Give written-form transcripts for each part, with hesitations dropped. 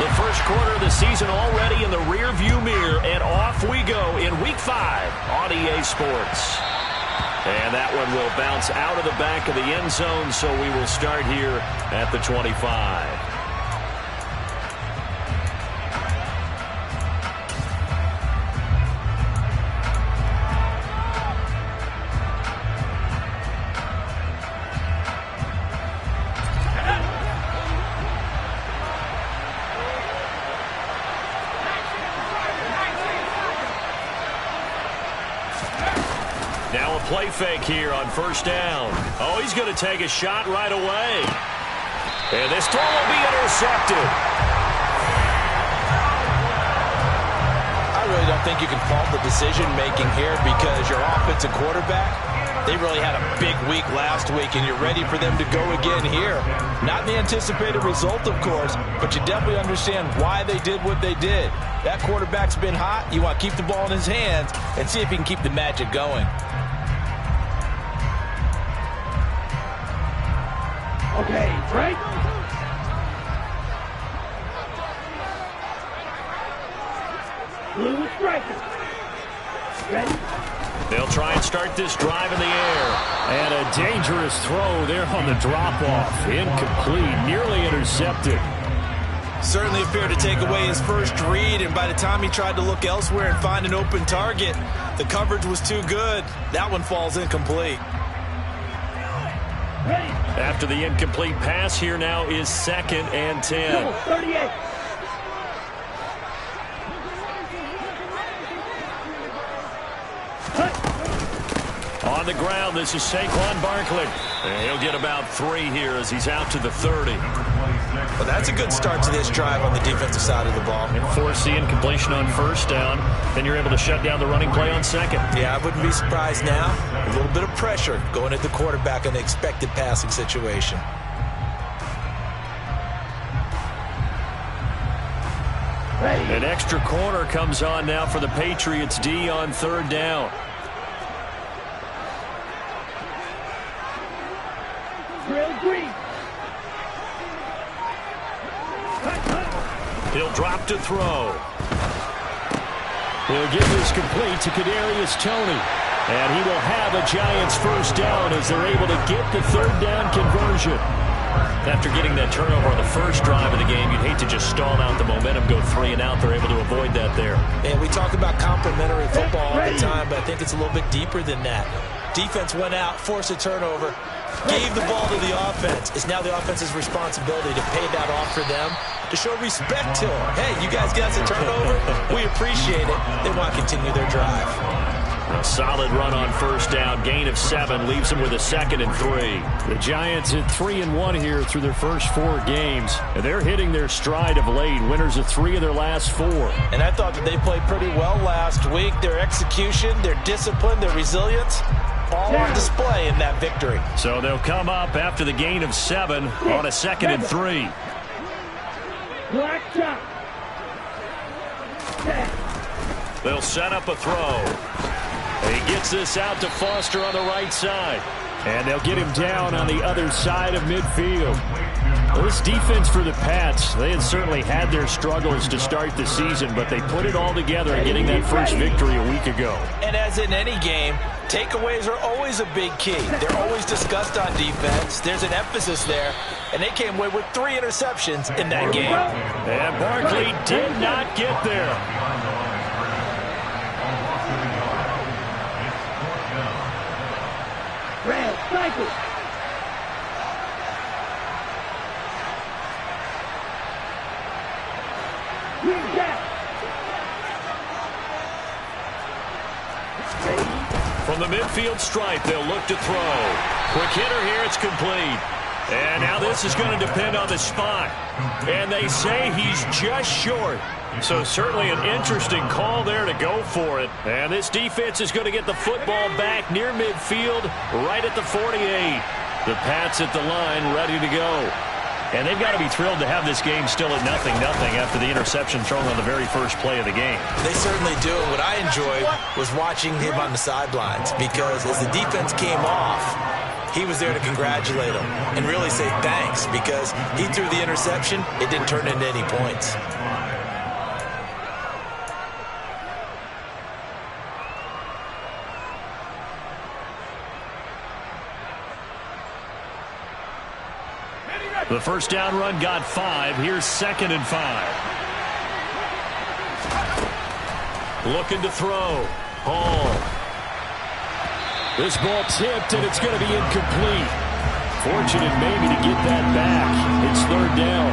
The first quarter of the season already in the rear-view mirror, and off we go in Week 5 on EA Sports. And that one will bounce out of the back of the end zone, so we will start here at the 25. Now a play fake here on first down. Oh, he's going to take a shot right away. And this throw will be intercepted. I really don't think you can fault the decision-making here because your offensive quarterback, they really had a big week last week, and you're ready for them to go again here. Not the anticipated result, of course, but you definitely understand why they did what they did. That quarterback's been hot. You want to keep the ball in his hands and see if he can keep the magic going. Okay, Frank. Blue striker. Ready? They'll try and start this drive in the air. And a dangerous throw there on the drop-off. Incomplete, nearly intercepted. Certainly a fear to take away his first read, and by the time he tried to look elsewhere and find an open target, the coverage was too good. That one falls incomplete. After the incomplete pass, here now is 2nd and 10. 38. On the ground, this is Saquon Barkley. And he'll get about 3 here as he's out to the 30. Well, that's a good start to this drive on the defensive side of the ball. And force the incompletion on first down. Then you're able to shut down the running play on 2nd. Yeah, I wouldn't be surprised now. A little bit of pressure going at the quarterback in the expected passing situation. An extra corner comes on now for the Patriots D on 3rd down. Green. He'll drop to throw. He'll give this complete to Kadarius Toney. And he will have a Giants first down as they're able to get the 3rd down conversion. After getting that turnover on the first drive of the game, you'd hate to just stall out the momentum, go 3 and out. They're able to avoid that there. And we talk about complementary football all the time, but I think it's a little bit deeper than that. Defense went out, forced a turnover, gave the ball to the offense. It's now the offense's responsibility to pay that off for them, to show respect to them. Hey, you guys got the turnover. We appreciate it. They want to continue their drive. A solid run on first down. Gain of 7 leaves them with a 2nd and 3. The Giants at 3-1 here through their first 4 games. And they're hitting their stride of late. Winners of 3 of their last 4. And I thought that they played pretty well last week. Their execution, their discipline, their resilience, all on display in that victory. So they'll come up after the gain of 7 on a 2nd and 3. Black shot. They'll set up a throw. He gets this out to Foster on the right side. And they'll get him down on the other side of midfield. Well, this defense for the Pats, they had certainly had their struggles to start the season, but they put it all together in getting that first victory a week ago. And as in any game, takeaways are always a big key. They're always discussed on defense. There's an emphasis there, and they came away with 3 interceptions in that game. And Barkley did not get there. Red cycle. From the midfield stripe, they'll look to throw. Quick hitter here, it's complete. And now this is going to depend on the spot. And they say he's just short. So certainly an interesting call there to go for it. And this defense is going to get the football back near midfield, right at the 48. The Pats at the line, ready to go. And they've got to be thrilled to have this game still at 0-0 after the interception thrown on the very first play of the game. They certainly do. What I enjoyed was watching him on the sidelines, because as the defense came off, he was there to congratulate him and really say thanks because he threw the interception. It didn't turn into any points. The first down run got 5. Here's 2nd and 5. Looking to throw. Hall. This ball tipped, and it's going to be incomplete. Fortunate maybe to get that back. It's 3rd down.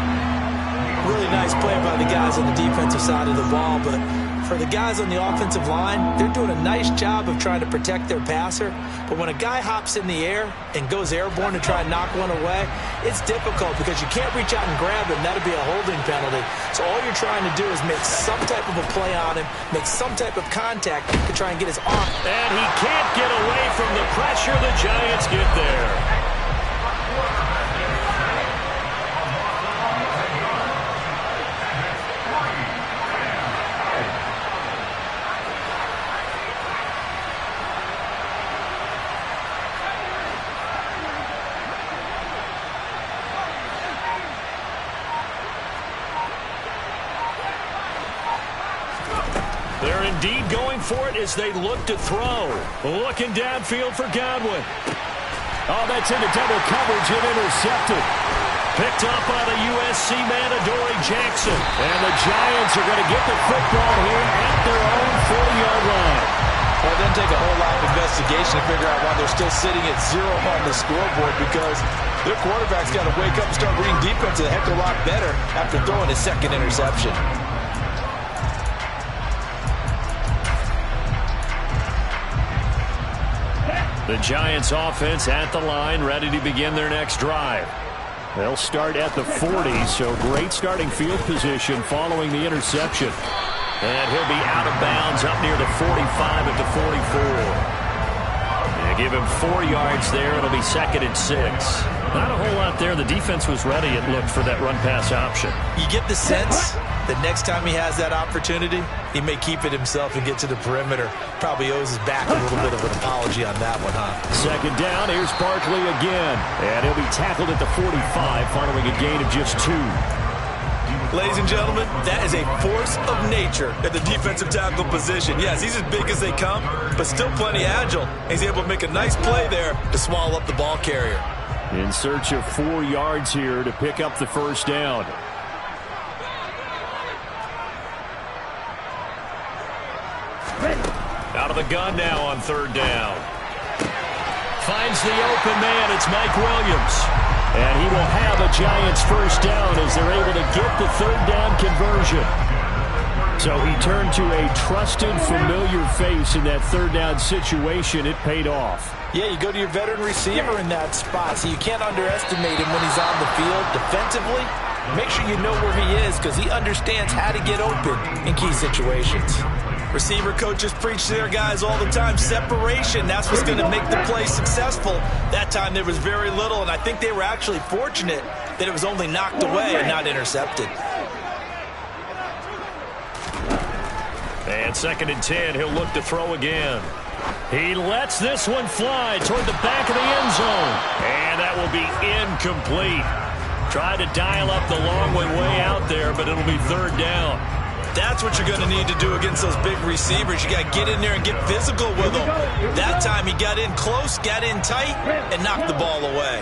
Really nice play by the guys on the defensive side of the ball, but for the guys on the offensive line, they're doing a nice job of trying to protect their passer. But when a guy hops in the air and goes airborne to try and knock one away, it's difficult because you can't reach out and grab him. That'll be a holding penalty. So all you're trying to do is make some type of a play on him, make some type of contact to try and get his arm. And he can't get away from the pressure. The Giants get there. They're indeed going for it as they look to throw. Looking downfield for Godwin. Oh, that's into double coverage and intercepted. Picked up by the USC man, Adoree Jackson. And the Giants are going to get the football here at their own 40-yard line. Well, then take a whole lot of investigation to figure out why they're still sitting at 0 on the scoreboard because their quarterback's got to wake up and start reading defense a heck of a lot better after throwing his 2nd interception. The Giants offense at the line, ready to begin their next drive. They'll start at the 40, so great starting field position following the interception. And he'll be out of bounds up near the 45 at the 44. They give him 4 yards there. It'll be 2nd and 6. Not a whole lot there. The defense was ready, it looked, for that run-pass option. You get the sense that next time he has that opportunity, he may keep it himself and get to the perimeter. Probably owes his back a little bit of an apology on that one, huh? 2nd down, here's Barkley again. And he'll be tackled at the 45 following a gain of just 2. Ladies and gentlemen, that is a force of nature at the defensive tackle position. Yes, he's as big as they come, but still plenty agile. He's able to make a nice play there to swallow up the ball carrier. In search of 4 yards here to pick up the first down. Out of the gun now on 3rd down. Finds the open man. It's Mike Williams. And he will have a Giants first down as they're able to get the 3rd down conversion. So he turned to a trusted, familiar face in that 3rd down situation. It paid off. Yeah, you go to your veteran receiver in that spot, so you can't underestimate him when he's on the field defensively. Make sure you know where he is because he understands how to get open in key situations. Receiver coaches preach to their guys all the time. Separation, that's what's going to make the play successful. That time there was very little, and I think they were actually fortunate that it was only knocked away and not intercepted. And 2nd and 10, he'll look to throw again. He lets this one fly toward the back of the end zone. And that will be incomplete. Try to dial up the long one way out there, but it'll be 3rd down. That's what you're going to need to do against those big receivers. You got to get in there and get physical with them. That time he got in close, got in tight, and knocked the ball away.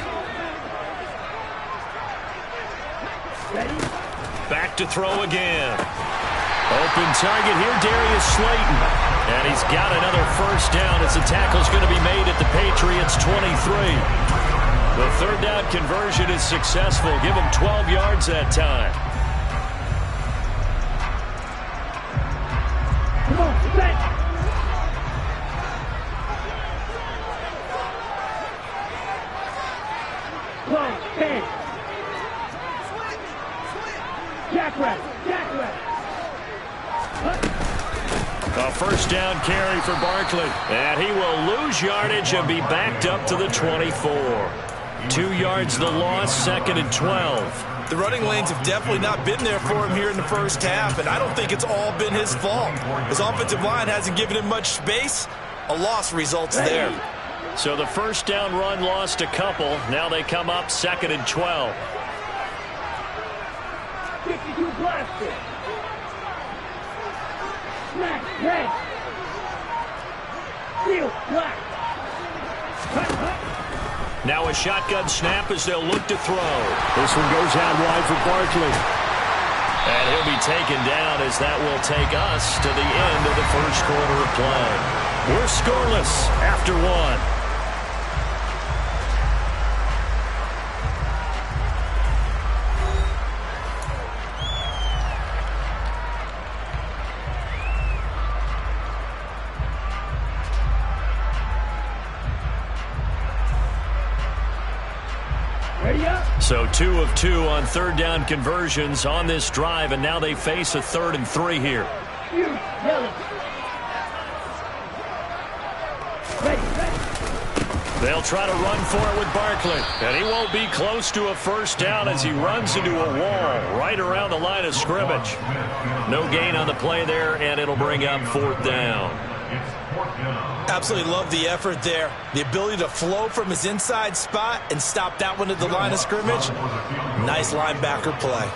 Back to throw again. Open target here, Darius Slayton. And he's got another first down as the tackle's going to be made at the Patriots' 23. The 3rd down conversion is successful. Give him 12 yards that time. Come on, set. Close, 10. Jackrabbit, jackrabbit. A first down carry for Barkley. And he will lose yardage and be backed up to the 24. 2 yards the loss, 2nd and 12. The running lanes have definitely not been there for him here in the first half, and I don't think it's all been his fault. His offensive line hasn't given him much space. A loss results there. So the first down run lost a couple. Now they come up 2nd and 12. 52 blaster. Smack, red. Steel, black. Now a shotgun snap as they'll look to throw. This one goes out wide for Barkley. And he'll be taken down as that will take us to the end of the first quarter of play. We're scoreless after one. So 2 of 2 on third down conversions on this drive, and now they face a 3rd and 3 here. They'll try to run for it with Barkley, and he won't be close to a first down as he runs into a wall right around the line of scrimmage. No gain on the play there, and it'll bring up 4th down. Absolutely love the effort there. The ability to flow from his inside spot and stop that one at the line of scrimmage. Nice linebacker play.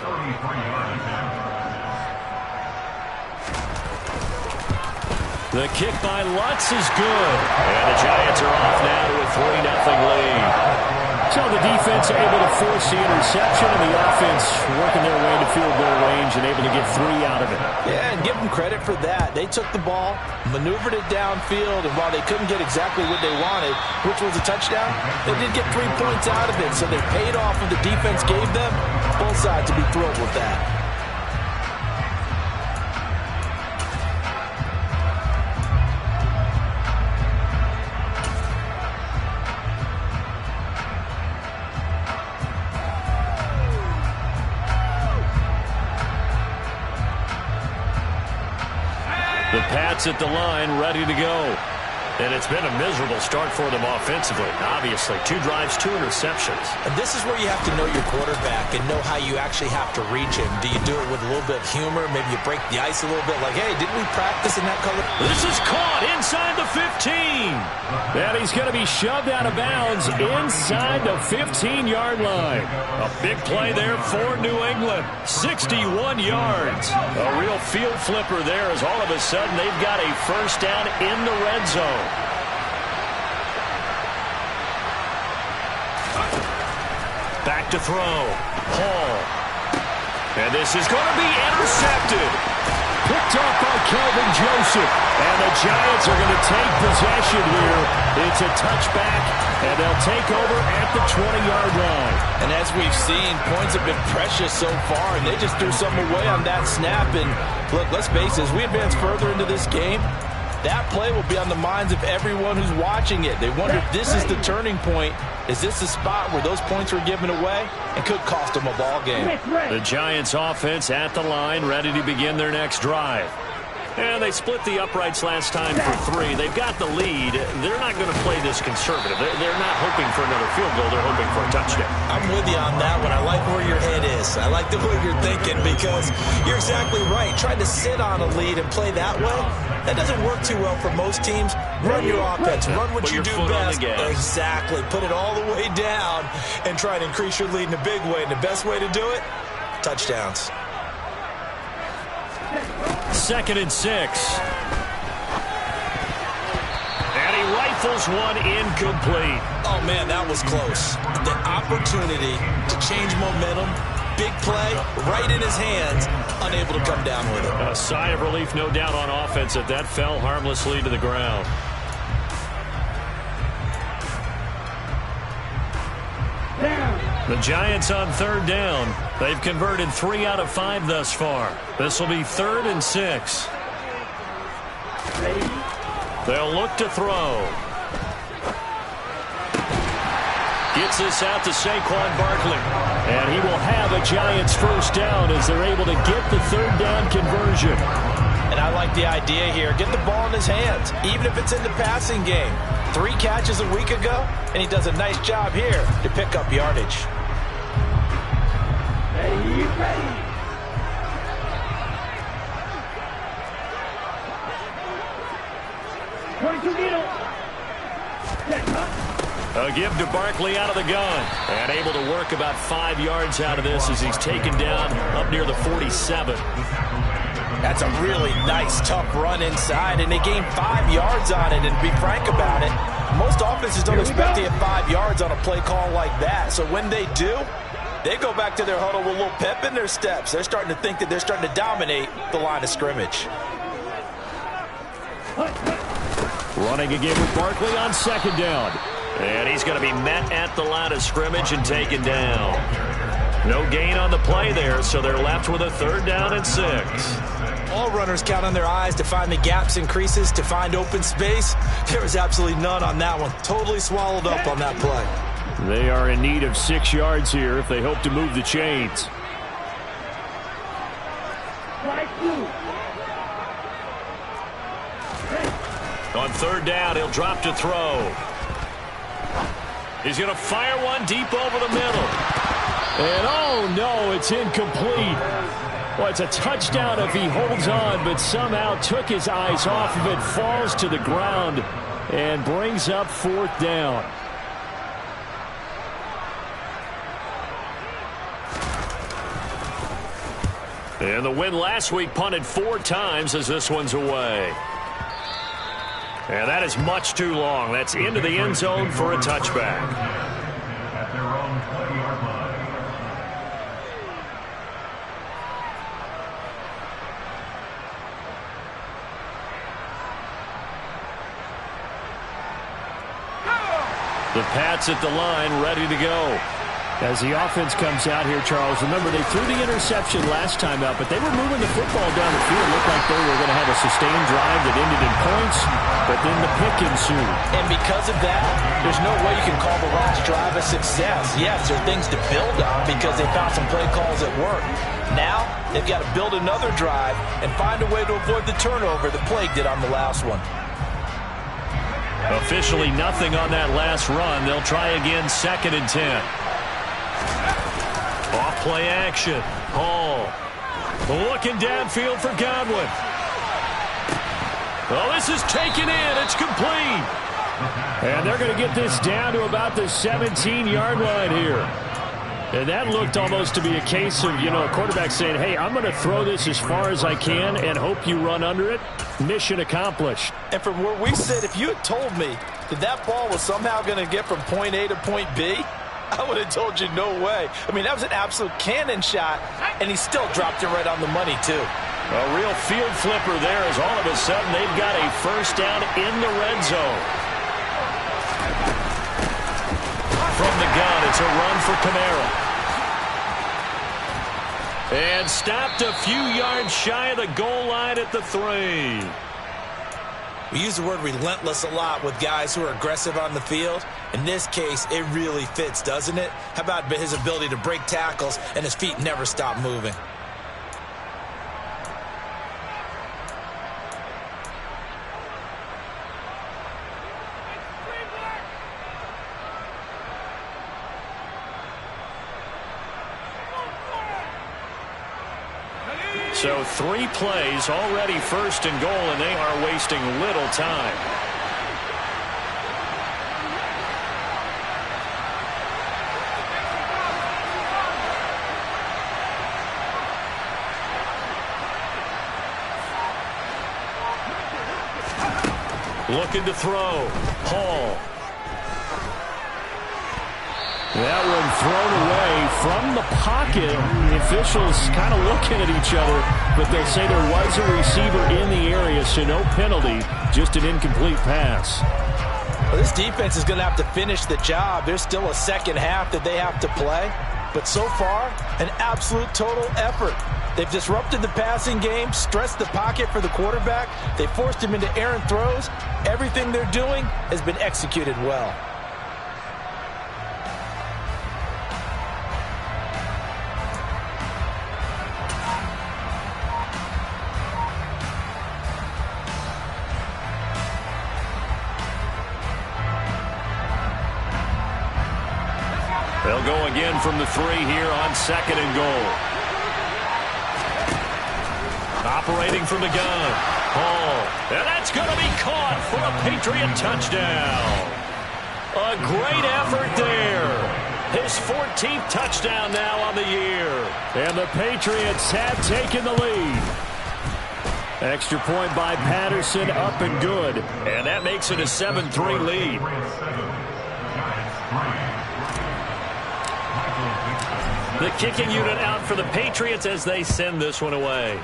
The kick by Lutz is good. And the Giants are off now to a 3-0 lead. So the defense able to force the interception, and the offense working their way to field goal range and able to get 3 out of it. Yeah, and give them credit for that. They took the ball, maneuvered it downfield, and while they couldn't get exactly what they wanted, which was a touchdown, they did get 3 points out of it. So they paid off what the defense gave them. Both sides to be thrilled with that. The Pats at the line, ready to go. And it's been a miserable start for them offensively. Obviously, 2 drives, 2 interceptions. And this is where you have to know your quarterback and know how you actually have to reach him. Do you do it with a little bit of humor? Maybe you break the ice a little bit like, hey, didn't we practice in that color? This is caught inside the 15. And he's going to be shoved out of bounds inside the 15-yard line. A big play there for New England. 61 yards. A real field flipper there as all of a sudden they've got a first down in the red zone. Back to throw. Hall. And this is going to be intercepted. Picked up by Kelvin Joseph. And the Giants are going to take possession here. It's a touchback, and they'll take over at the 20-yard line. And as we've seen, points have been precious so far, and they just threw something away on that snap. And look, let's face it, as we advance further into this game, that play will be on the minds of everyone who's watching it. They wonder if this is the turning point. Is this the spot where those points were given away and could cost them a ball game? The Giants offense at the line, ready to begin their next drive. And they split the uprights last time for 3. They've got the lead. They're not going to play this conservative. They're not hoping for another field goal. They're hoping for a touchdown. I'm with you on that one. I like where your head is. I like the way you're thinking because you're exactly right. Trying to sit on a lead and play that way, that doesn't work too well for most teams. Run your offense. Run what you do best. Exactly. Put it all the way down and try to increase your lead in a big way. And the best way to do it, touchdowns. 2nd and 6. And he rifles one incomplete. Oh, man, that was close. The opportunity to change momentum, big play, right in his hands, unable to come down with it. A sigh of relief, no doubt, on offense that fell harmlessly to the ground. The Giants on 3rd down. They've converted 3 out of 5 thus far. This will be 3rd and 6. They'll look to throw. Gets this out to Saquon Barkley. And he will have a Giants first down as they're able to get the 3rd down conversion. And I like the idea here. Get the ball in his hands, even if it's in the passing game. 3 catches a week ago, and he does a nice job here to pick up yardage. Ready. Going to middle. A give to Barkley out of the gun. And able to work about 5 yards out of this as he's taken down up near the 47. That's a really nice, tough run inside, and they gained 5 yards on it. And to be frank about it, most offenses don't expect to get 5 yards on a play call like that. So when they do, they go back to their huddle with a little pep in their steps. They're starting to think that they're starting to dominate the line of scrimmage. Running again with Barkley on second down. And he's going to be met at the line of scrimmage and taken down. No gain on the play there, so they're left with a 3rd down and 6. All runners count on their eyes to find the gaps and creases, to find open space. There was absolutely none on that one. Totally swallowed up on that play. They are in need of 6 yards here if they hope to move the chains. On 3rd down, he'll drop to throw. He's going to fire one deep over the middle. And oh no, it's incomplete. Well, it's a touchdown if he holds on, but somehow took his eyes off of it, falls to the ground, and brings up 4th down. And the win last week punted 4 times as this one's away. And that is much too long. That's into the end zone for a touchback. The Pats at the line, ready to go. As the offense comes out here, Charles, remember they threw the interception last time out, but they were moving the football down the field. It looked like they were going to have a sustained drive that ended in points, but then the pick ensued. And because of that, there's no way you can call the last drive a success. Yes, there are things to build on because they found some play calls that work. Now, they've got to build another drive and find a way to avoid the turnover that plagued it on the last one. Officially nothing on that last run. They'll try again, 2nd and 10. Off play action. Hall looking downfield for Godwin. Oh, this is taken in. It's complete. And they're going to get this down to about the 17-yard line here. And that looked almost to be a case of, a quarterback saying, hey, I'm going to throw this as far as I can and hope you run under it. Mission accomplished. And from where we sit, if you had told me that ball was somehow going to get from point A to point B, I would have told you no way. I mean, that was an absolute cannon shot, and he still dropped it right on the money, too. A real field flipper there as all of a sudden they've got a 1st down in the red zone. From the gun, it's a run for Kamara. And stopped a few yards shy of the goal line at the 3. We use the word relentless a lot with guys who are aggressive on the field. In this case, it really fits, doesn't it? How about his ability to break tackles and his feet never stop moving? So 3 plays, already 1st and goal, and they are wasting little time. Looking to throw. Hall. That one thrown away from the pocket. The officials kind of looking at each other, but they'll say there was a receiver in the area, so no penalty, just an incomplete pass. Well, this defense is going to have to finish the job. There's still a second half that they have to play, but so far, an absolute total effort. They've disrupted the passing game, stressed the pocket for the quarterback. They forced him into errant throws. Everything they're doing has been executed well. They'll go again from the 3 here on 2nd and goal. Operating from the gun. Hall. And that's going to be caught for a Patriot touchdown. A great effort there. His 14th touchdown now on the year. And the Patriots have taken the lead. Extra point by Patterson, up and good. And that makes it a 7-3 lead. The kicking unit out for the Patriots as they send this one away.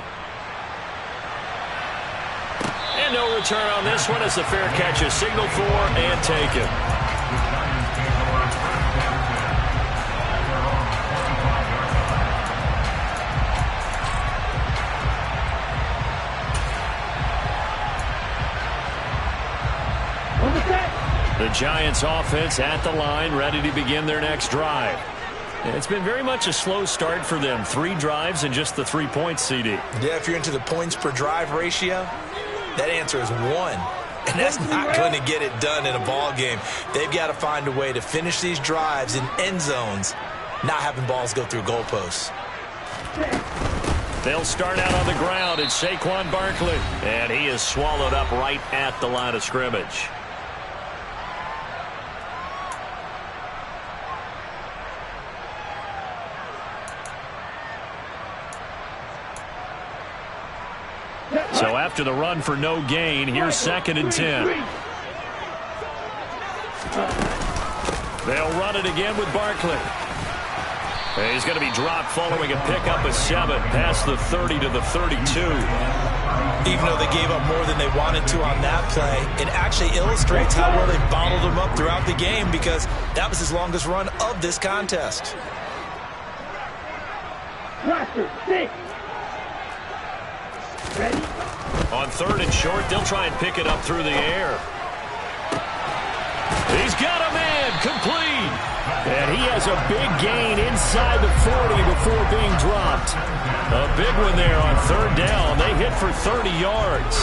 And no return on this one as the fair catch is signaled for and taken. The Giants offense at the line, ready to begin their next drive. It's been very much a slow start for them. 3 drives and just the 3 points, CD. Yeah, if you're into the points per drive ratio, that answer is 1. And that's not going to get it done in a ball game. They've got to find a way to finish these drives in end zones, not having balls go through goalposts. They'll start out on the ground. It's Saquon Barkley. And he is swallowed up right at the line of scrimmage. So after the run for no gain, here's 2nd and 10. They'll run it again with Barkley. He's going to be dropped following a pickup of 7 past the 30 to the 32. Even though they gave up more than they wanted to on that play, it actually illustrates how well they bottled them up throughout the game because that was his longest run of this contest. Ready? On 3rd and short, they'll try and pick it up through the air. He's got a man, complete. And he has a big gain inside the 40 before being dropped. A big one there on 3rd down. They hit for 30 yards.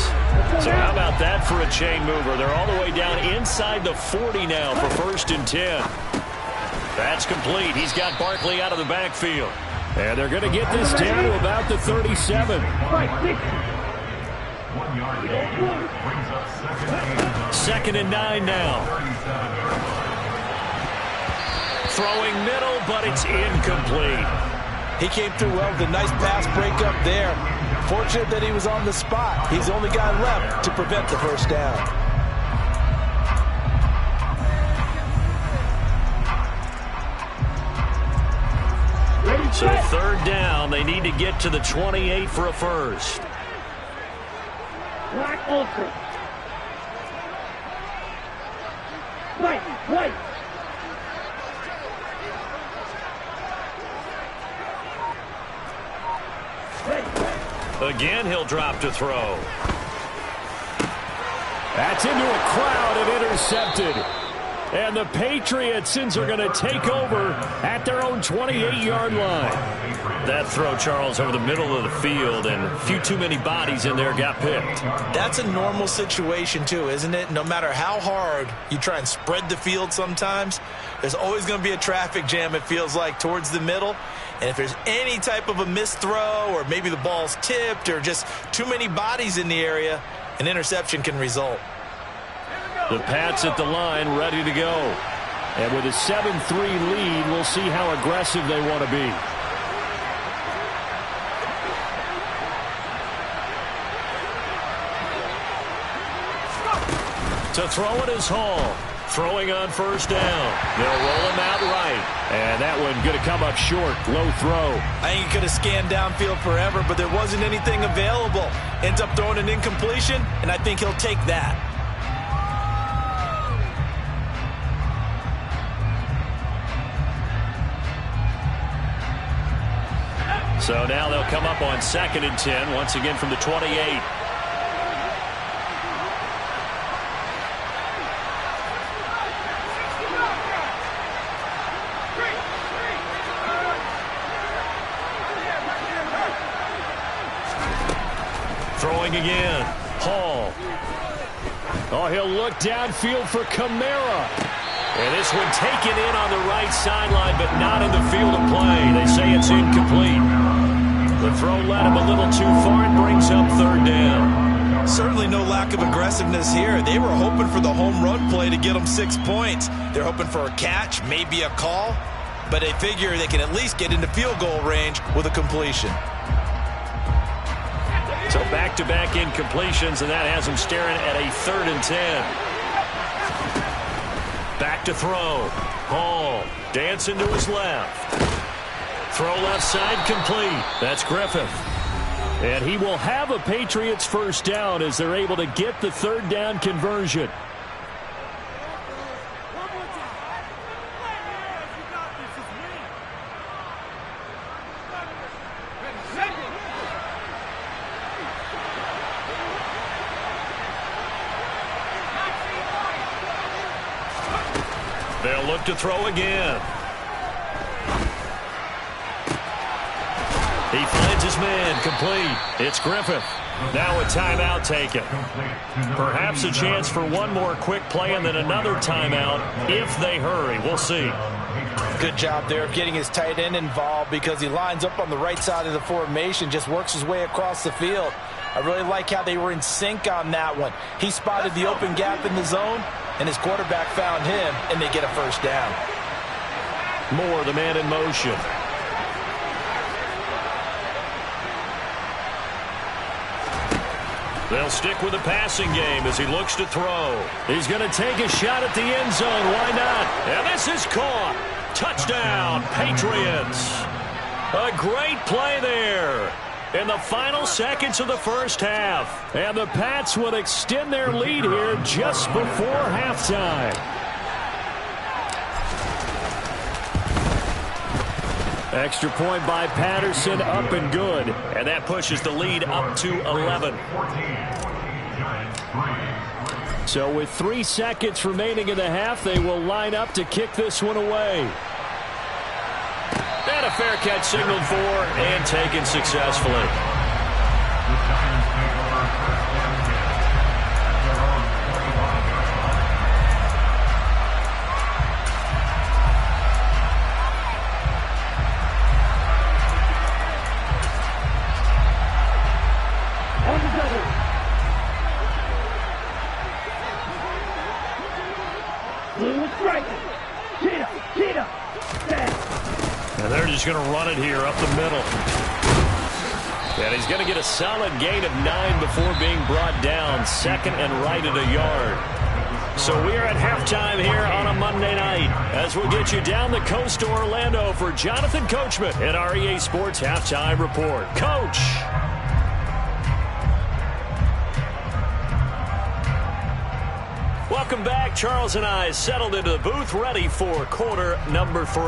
So how about that for a chain mover? They're all the way down inside the 40 now for 1st and 10. That's complete. He's got Barkley out of the backfield. And they're going to get this down to about the 37. 2nd and 9 now. Throwing middle, but it's incomplete. He came through well with a nice pass breakup there. Fortunate that he was on the spot. He's the only guy left to prevent the 1st down. So 3rd down, they need to get to the 28 for a 1st. Black open. White. Again, he'll drop to throw. That's into a crowd and intercepted. And the Patriots are going to take over at their own 28-yard line. That throw, Charles, over the middle of the field, and a few too many bodies in there got picked. That's a normal situation, too, isn't it? No matter how hard you try and spread the field sometimes, there's always going to be a traffic jam, it feels like, towards the middle. And if there's any type of a missed throw or maybe the ball's tipped or just too many bodies in the area, an interception can result. The Pats at the line, ready to go. And with a 7-3 lead, we'll see how aggressive they want to be. To throw it is Hall. Throwing on 1st down. They'll roll him out right. And that one going to come up short. Low throw. I think he could have scanned downfield forever, but there wasn't anything available. Ends up throwing an incompletion, and I think he'll take that. So now they'll come up on 2nd and 10, once again from the 28. Throwing again. Hall. Oh, he'll look downfield for Kamara. And this one taken in on the right sideline, but not in the field of play. They say it's incomplete. The throw led him a little too far and brings up 3rd down. Certainly no lack of aggressiveness here. They were hoping for the home run play to get them 6 points. They're hoping for a catch, maybe a call, but they figure they can at least get into field goal range with a completion. So back-to-back incompletions, and that has them staring at a 3rd and 10. Back to throw. Hall dancing to his left. Throw left side complete. That's Griffith. And he will have a Patriots first down as they're able to get the 3rd down conversion. They'll look to throw again. He finds his man, complete. It's Griffith. Now a timeout taken. Perhaps a chance for one more quick play and then another timeout if they hurry. We'll see. Good job there of getting his tight end involved because he lines up on the right side of the formation, just works his way across the field. I really like how they were in sync on that one. He spotted the open gap in the zone, and his quarterback found him, and they get a first down. Moore, the man in motion. They'll stick with the passing game as he looks to throw. He's going to take a shot at the end zone. Why not? And this is caught. Touchdown, Patriots. A great play there in the final seconds of the first half. And the Pats will extend their lead here just before halftime. Extra point by Patterson, up and good. And that pushes the lead up to 11. So with 3 seconds remaining in the half, they will line up to kick this one away. And a fair catch signaled for and taken successfully. And they're just going to run it here up the middle. And he's going to get a solid gain of 9 before being brought down. 2nd and right at a yard. So we are at halftime here on a Monday night as we'll get you down the coast to Orlando for Jonathan Coachman at our EA Sports Halftime Report. Coach. Welcome back. Charles and I settled into the booth ready for quarter number 3.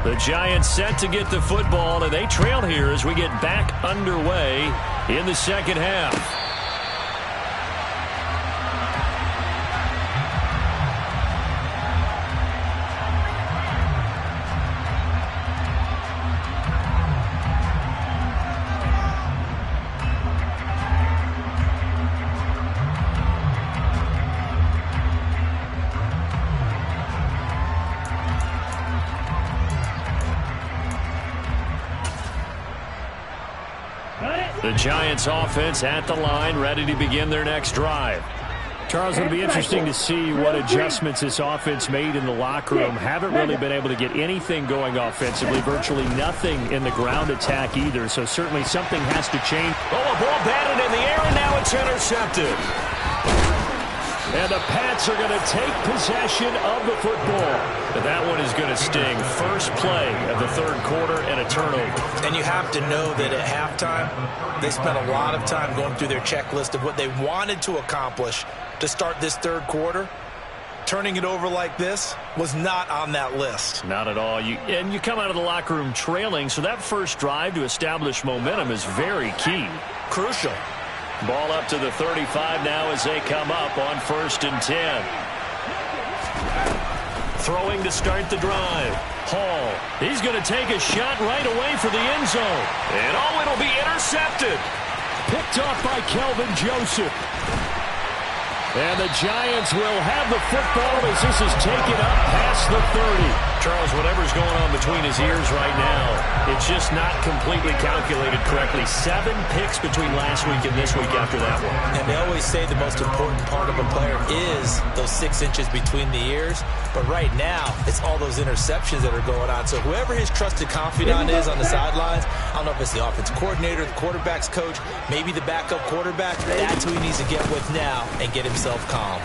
The Giants set to get the football, and they trail here as we get back underway in the second half. The Giants offense at the line, ready to begin their next drive. Charles, it'll be interesting to see what adjustments this offense made in the locker room. Haven't really been able to get anything going offensively, virtually nothing in the ground attack either, so certainly something has to change. Oh, a ball batted in the air, and now it's intercepted. And the Pats are going to take possession of the football. But that one is going to sting. First play of the 3rd quarter and a turnover. And you have to know that at halftime, they spent a lot of time going through their checklist of what they wanted to accomplish to start this 3rd quarter. Turning it over like this was not on that list. Not at all. You come out of the locker room trailing, so that first drive to establish momentum is very key. Crucial. Ball up to the 35 now as they come up on 1st and 10. Throwing to start the drive. Hall. He's going to take a shot right away for the end zone. And it'll be intercepted. Picked off by Kelvin Joseph. And the Giants will have the football as this is taken up past the 30. Charles, whatever's going on between his ears right now, it's just not completely calculated correctly. 7 picks between last week and this week after that one. And they always say the most important part of a player is those 6 inches between the ears. But right now, it's all those interceptions that are going on. So whoever his trusted confidant is on the sidelines, I don't know if it's the offensive coordinator, the quarterback's coach, maybe the backup quarterback, that's who he needs to get with now and get himself calm.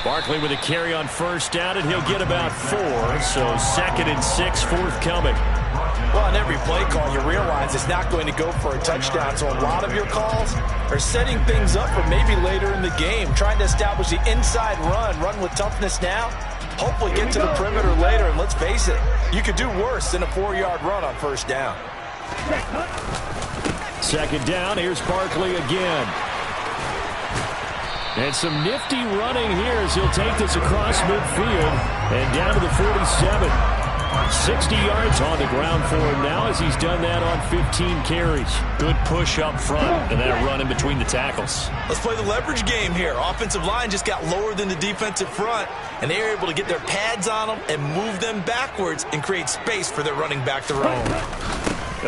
Barkley with a carry on first down, and he'll get about 4. So 2nd and 6 forthcoming. Well, on every play call, you realize it's not going to go for a touchdown. So a lot of your calls are setting things up for maybe later in the game, trying to establish the inside run with toughness now. Hopefully get to the perimeter later, and let's face it, you could do worse than a 4-yard run on first down. 2nd down, here's Barkley again. And some nifty running here as he'll take this across midfield and down to the 47. 60 yards on the ground for him now as he's done that on 15 carries. Good push up front and that run in between the tackles. Let's play the leverage game here. Offensive line just got lower than the defensive front, and they were able to get their pads on them and move them backwards and create space for their running back to roam.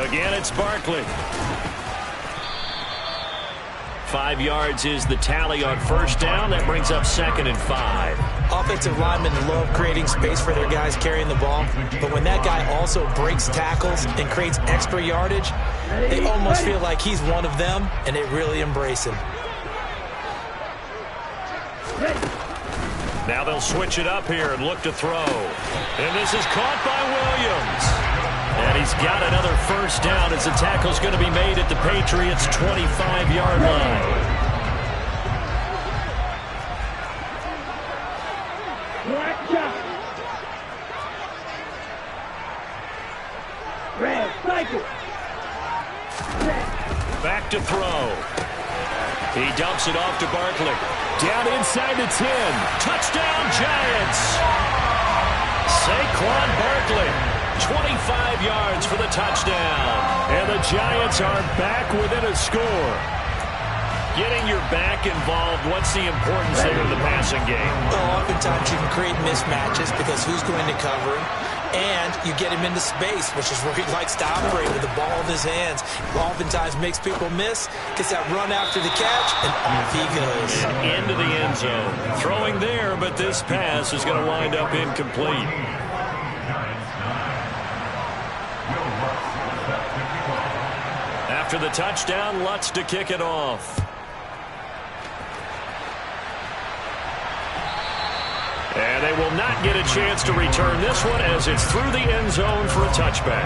Again, it's Barkley. 5 yards is the tally on first down. That brings up 2nd and 5. Offensive linemen love creating space for their guys carrying the ball, but when that guy also breaks tackles and creates extra yardage, they almost feel like he's one of them, and they really embrace him. Now they'll switch it up here and look to throw. And this is caught by Williams. And he's got another first down as the tackle's going to be made at the Patriots' 25-yard line. Back to throw. He dumps it off to Barkley. Down inside the 10. Touchdown, Giants. Saquon Barkley. 25 yards for the touchdown. And the Giants are back within a score. Getting your back involved, what's the importance there in the passing game? Well, oftentimes you can create mismatches because who's going to cover him? And you get him into space, which is where he likes to operate with the ball in his hands. Oftentimes makes people miss, gets that run after the catch, and off he goes. And into the end zone. Throwing there, but this pass is going to wind up incomplete. After the touchdown, Lutz to kick it off. And they will not get a chance to return this one as it's through the end zone for a touchback.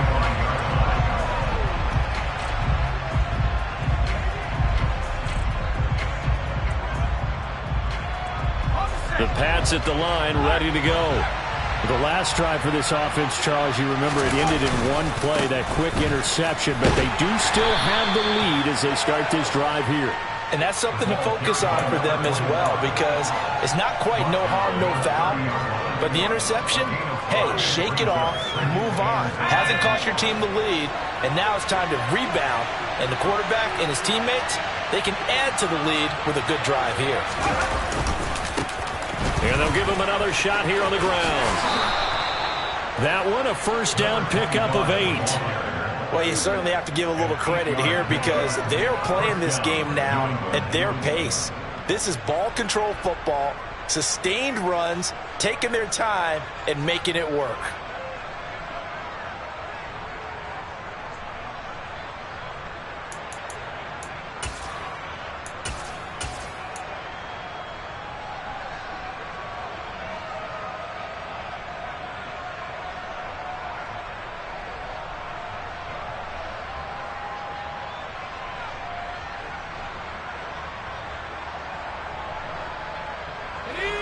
The Pats at the line, ready to go. The last drive for this offense, Charles, you remember it ended in one play, that quick interception, but they do still have the lead as they start this drive here. And that's something to focus on for them as well, because it's not quite no harm, no foul, but the interception, hey, shake it off, move on. Hasn't cost your team the lead, and now it's time to rebound. And the quarterback and his teammates, they can add to the lead with a good drive here. And they'll give him another shot here on the ground. That one, a first down pickup of 8. Well, you certainly have to give a little credit here because they're playing this game now at their pace. This is ball control football, sustained runs, taking their time, and making it work.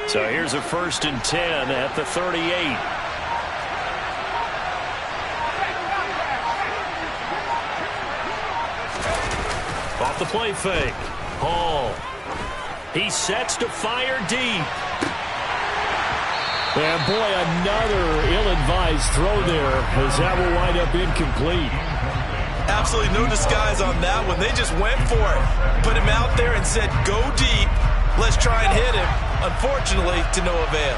So here's a 1st and 10 at the 38. Off the play fake. Hall. He sets to fire deep. And boy, another ill-advised throw there as that will wind up incomplete. Absolutely no disguise on that one. They just went for it. Put him out there and said, go deep. Let's try and hit him. Unfortunately, to no avail.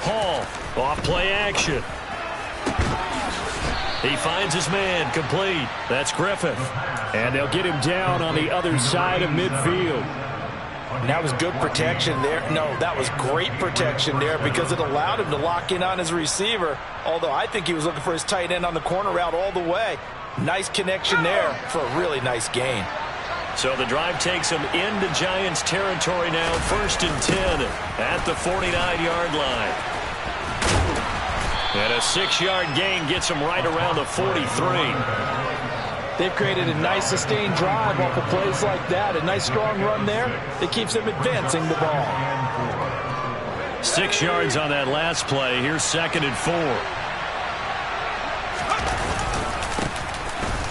Hall, off play action. He finds his man, complete. That's Griffith. And they'll get him down on the other side of midfield. And that was good protection there. No, that was great protection there because it allowed him to lock in on his receiver. Although I think he was looking for his tight end on the corner route all the way. Nice connection there for a really nice gain. So the drive takes him into Giants territory now. 1st and 10 at the 49-yard line. And a 6-yard gain gets him right around the 43. They've created a nice sustained drive off of plays like that. A nice strong run there that keeps them advancing the ball. 6 yards on that last play. Here's 2nd and 4.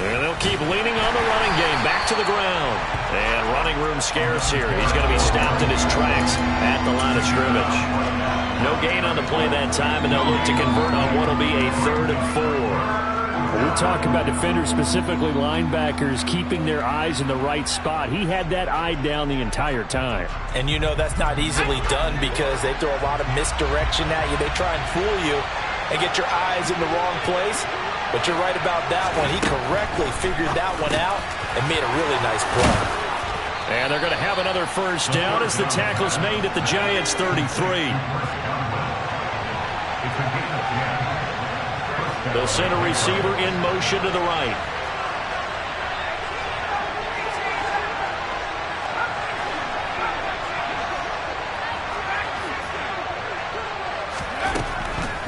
And they'll keep leaning on the running game. Back to the ground. And running room scarce here. He's going to be stopped in his tracks at the line of scrimmage. No gain on the play that time, and they'll look to convert on what will be a 3rd and 4. We talk about defenders, specifically linebackers, keeping their eyes in the right spot. He had that eye down the entire time. And you know that's not easily done because they throw a lot of misdirection at you. They try and fool you and get your eyes in the wrong place. But you're right about that one. He correctly figured that one out and made a really nice play. And they're going to have another 1st down as the tackle's made at the Giants' 33. They'll send a receiver in motion to the right.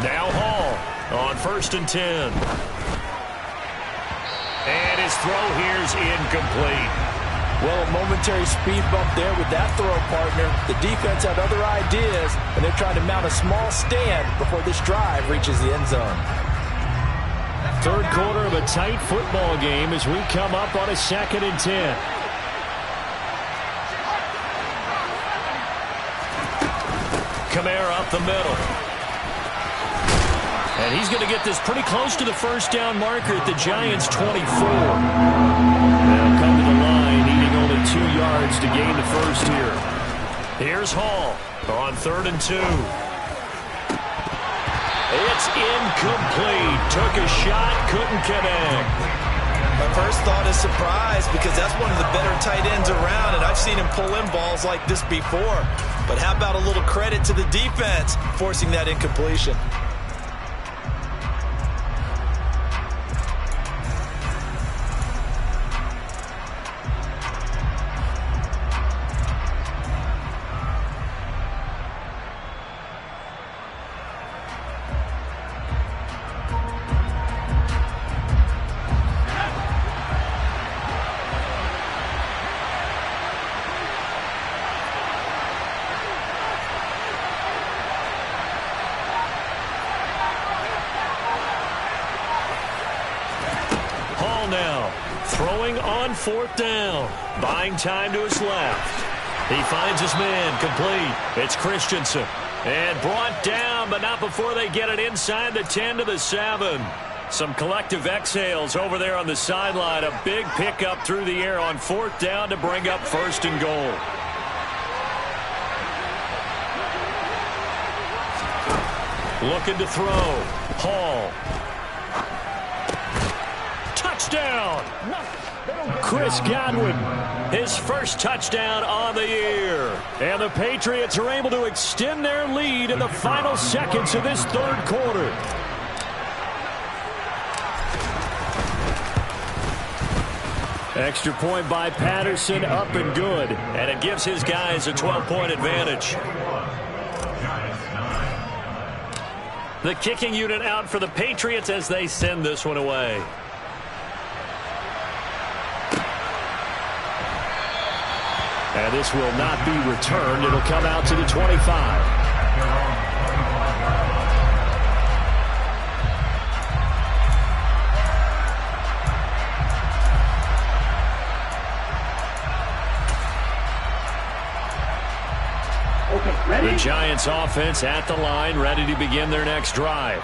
Now Hall on 1st and 10. And his throw here's incomplete. Well, a momentary speed bump there with that throw, partner. The defense had other ideas, and they're trying to mount a small stand before this drive reaches the end zone. 3rd quarter of a tight football game as we come up on a 2nd and 10. Kamara up the middle. And he's going to get this pretty close to the 1st down marker at the Giants' 24. They'll come to the line, needing only 2 yards to gain the 1st here. Here's Hall on 3rd and 2. It's incomplete. Took a shot, couldn't connect. My first thought is surprise because that's one of the better tight ends around, and I've seen him pull in balls like this before. But how about a little credit to the defense forcing that incompletion? Now, throwing on 4th down. Buying time to his left. He finds his man, complete. It's Christensen. And brought down, but not before they get it inside the 10 to the 7. Some collective exhales over there on the sideline. A big pickup through the air on 4th down to bring up 1st and goal. Looking to throw. Hall. Touchdown! Chris Godwin, his 1st touchdown on the year. And the Patriots are able to extend their lead in the final seconds of this 3rd quarter. Extra point by Patterson, up and good. And it gives his guys a 12-point advantage. The kicking unit out for the Patriots as they send this one away. And this will not be returned. It'll come out to the 25. The Giants offense at the line, ready to begin their next drive.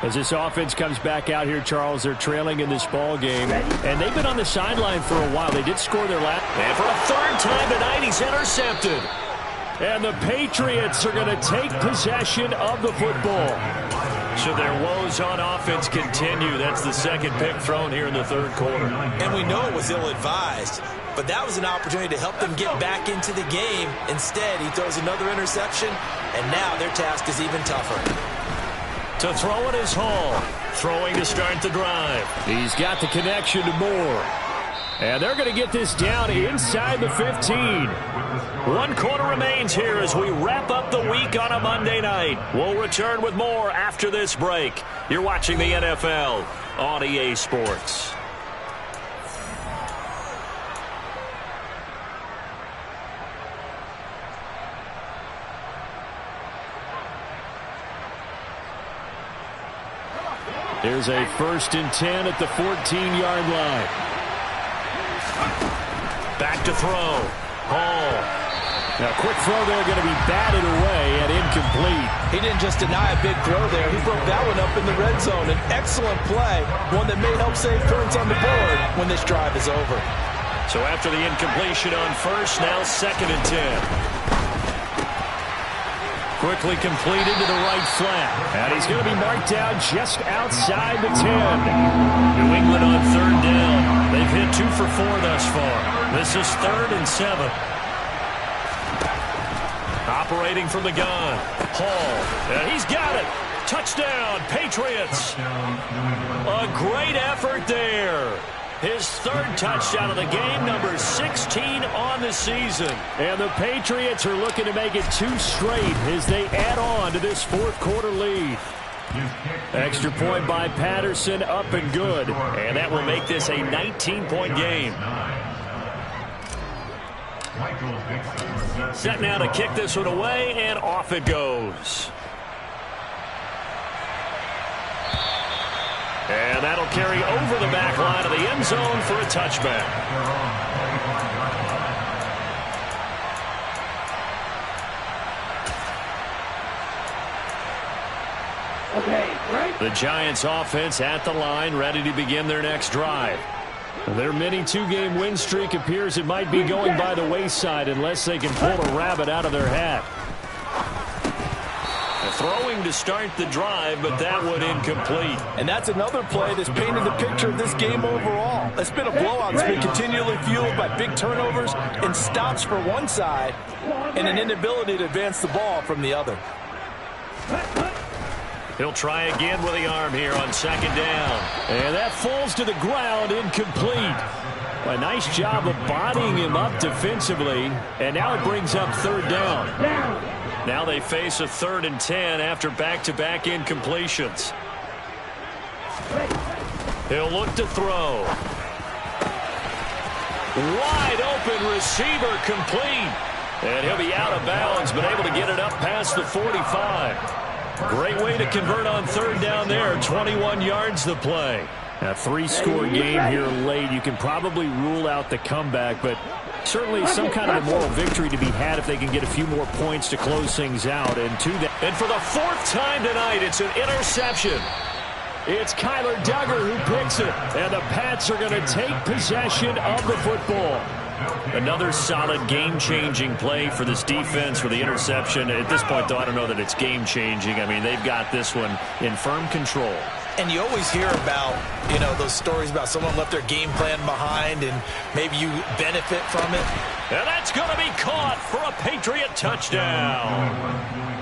As this offense comes back out here, Charles, they're trailing in this ball game, and they've been on the sideline for a while. They did score their last. And for a 3rd time tonight, he's intercepted. And the Patriots are going to take possession of the football. So their woes on offense continue. That's the second pick thrown here in the third quarter. And we know it was ill-advised, but that was an opportunity to help them get back into the game. Instead, he throws another interception, and now their task is even tougher. To throw it is Hall. Throwing to start the drive. He's got the connection to Moore. And they're going to get this down inside the 15. 1 quarter remains here as we wrap up the week on a Monday night. We'll return with more after this break. You're watching the NFL on EA Sports. Here's a 1st and 10 at the 14-yard line. Back to throw. Hall. Now, quick throw there, going to be batted away and incomplete. He didn't just deny a big throw there. He broke that one up in the red zone. An excellent play, one that may help save points on the board when this drive is over. So after the incompletion on first, now 2nd and 10. Quickly completed to the right flat. And he's going to be marked down just outside the 10. New England on 3rd down. They've hit 2 for 4 thus far. This is 3rd and 7. Operating from the gun. Hall. And he's got it. Touchdown, Patriots. A great effort there. His 3rd touchdown of the game, number 16 on the season. And the Patriots are looking to make it 2 straight as they add on to this 4th quarter lead. Extra point by Patterson, up and good. And that will make this a 19-point game. Set now to kick this one away, and off it goes. And that'll carry over the back line of the end zone for a touchback. Okay, right. The Giants offense at the line, ready to begin their next drive. Their mini 2-game win streak appears it might be going by the wayside unless they can pull a rabbit out of their hat. Throwing to start the drive, but that one incomplete. And that's another play that's painted the picture of this game overall. It's been a blowout. It's been continually fueled by big turnovers and stops for one side and an inability to advance the ball from the other. He'll try again with the arm here on 2nd down. And that falls to the ground, incomplete. A nice job of bodying him up defensively. And now it brings up 3rd down. Now they face a 3rd and 10 after back-to-back incompletions. He'll look to throw. Wide open receiver complete. And he'll be out of bounds, but able to get it up past the 45. Great way to convert on 3rd down there. 21 yards the play. A 3-score game here late. You can probably rule out the comeback, but certainly some kind of a moral victory to be had if they can get a few more points to close things out. And for the 4th time tonight, it's an interception. It's Kyler Duggar who picks it. And the Pats are going to take possession of the football. Another solid game-changing play for this defense for the interception. At this point, though, I don't know that it's game-changing. I mean, they've got this one in firm control. And you always hear about, those stories about someone left their game plan behind and maybe you benefit from it. And that's going to be caught for a Patriot touchdown.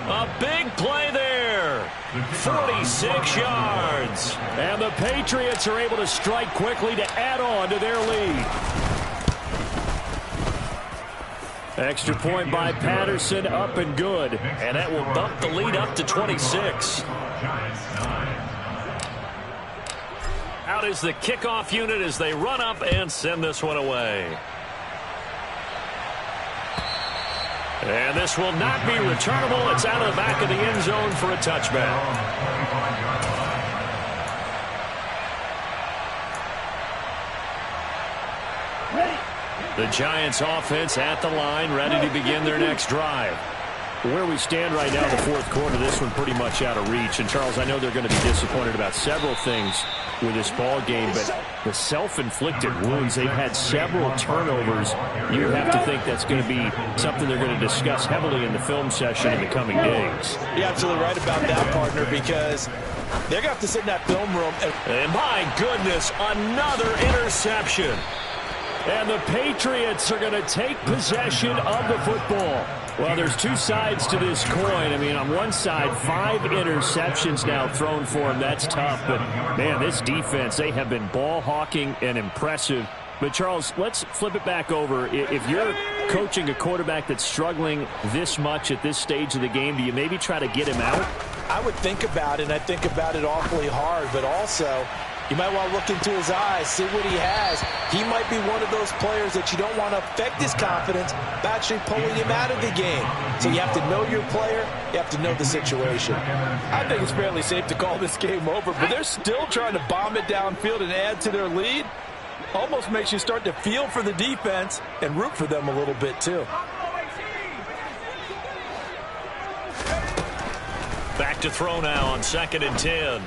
A big play there. 46 yards. And the Patriots are able to strike quickly to add on to their lead. Extra point by Patterson, up and good. And that will bump the lead up to 26. Out is the kickoff unit as they run up and send this one away. And this will not be returnable. It's out of the back of the end zone for a touchback. The Giants offense at the line, ready to begin their next drive. Where we stand right now in the fourth quarter, this one pretty much out of reach. And, Charles, I know they're going to be disappointed about several things with this ball game, but the self-inflicted wounds, they've had several turnovers. You have to think that's going to be something they're going to discuss heavily in the film session in the coming days. You're absolutely right about that, partner, because they're going to have to sit in that film room. And my goodness, another interception. And the Patriots are going to take possession of the football. Well, there's two sides to this coin. I mean, on one side, 5 interceptions now thrown for him. That's tough. But, man, this defense, they have been ball hawking and impressive. But, Charles, let's flip it back over. If you're coaching a quarterback that's struggling this much at this stage of the game, do you maybe try to get him out? I would think about it, and I think about it awfully hard. But also, you might want to look into his eyes, see what he has. He might be one of those players that you don't want to affect his confidence by actually pulling him out of the game. So you have to know your player. You have to know the situation. I think it's fairly safe to call this game over, but they're still trying to bomb it downfield and add to their lead. Almost makes you start to feel for the defense and root for them a little bit too. Back to throw now on 2nd and 10.